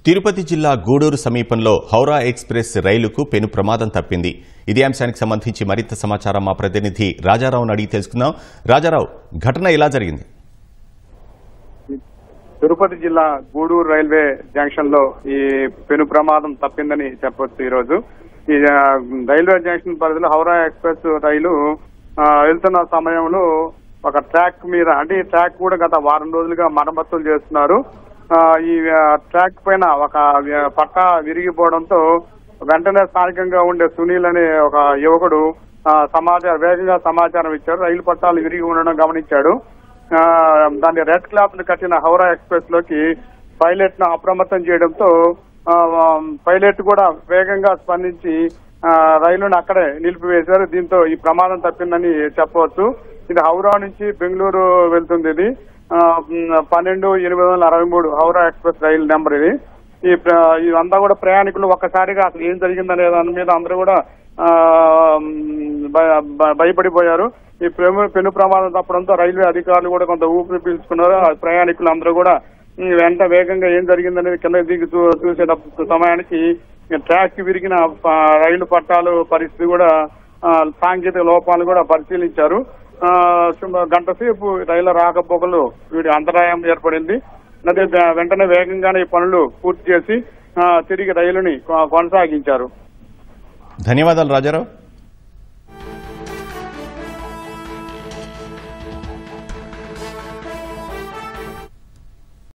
తిరుపతి జిల్లా గూడూరు సమీపంలో హౌరా ఎక్స్ప్రెస్ రైలుకు పెను ప్రమాదం తప్పింది. ఇదే అంశానికి సంబంధించి మరింత సమాచారం మా ప్రతినిధి రాజారావును అడిగి తెలుసుకుందాం. రాజారావు, ఘటన ఎలా జరిగింది? తిరుపతి జిల్లా గూడూరు రైల్వే జంక్షన్ లో ఈ పెను ప్రమాదం తప్పిందని చెప్పొచ్చు. ఈ రోజు ఈ రైల్వే జంక్షన్ పరిధిలో హౌరా ఎక్స్ప్రెస్ రైలు వెళ్తున్న సమయంలో ఒక ట్రాక్ మీద, అంటే ఈ ట్రాక్ కూడా గత వారం రోజులుగా మరమ్మతులు చేస్తున్నారు. ఈ ట్రాక్ పైన ఒక పట్టా విరిగిపోవడంతో వెంటనే స్థానికంగా ఉండే సునీల్ అనే ఒక యువకుడు వేగంగా సమాచారం ఇచ్చారు. రైలు పట్టాలు విరిగి ఉండడం గమనించాడు. దాన్ని రెడ్ క్లాత్ ను కట్టిన హౌరా ఎక్స్ప్రెస్ లోకి పైలట్ ను అప్రమత్తం చేయడంతో పైలట్ కూడా వేగంగా స్పందించి రైలును అక్కడే నిలిపివేశారు. దీంతో ఈ ప్రమాదం తప్పిందని చెప్పవచ్చు. ఇది హౌరా నుంచి బెంగళూరు వెళ్తుంది. ఇది 12-863 హౌరా ఎక్స్ప్రెస్ రైలు నెంబర్. ఇది ఇదంతా కూడా ప్రయాణికులు ఒక్కసారిగా అసలు ఏం జరిగిందనే దాని మీద అందరూ కూడా భయపడిపోయారు. ఈ పెను ప్రమాదం తప్పడంతో రైల్వే అధికారులు కూడా కొంత ఊపిరి పీల్చుకున్నారు. ప్రయాణికులు అందరూ కూడా వెంట వేగంగా ఏం జరిగిందనేది కింద దిగి చూసేటప్పుడు సమయానికి ట్రాక్ విరిగిన రైలు పట్టాలు పరిస్థితి కూడా సాంకేతిక లోపాలు కూడా పరిశీలించారు. గంట సేపు రైళ్ల రాకపోకలు వీడి అంతరాయం ఏర్పడింది. అదే వెంటనే వేగంగానే ఈ పనులు పూర్తి చేసి తిరిగి రైలుని కొనసాగించారు. ధన్యవాదాలు రాజారావు.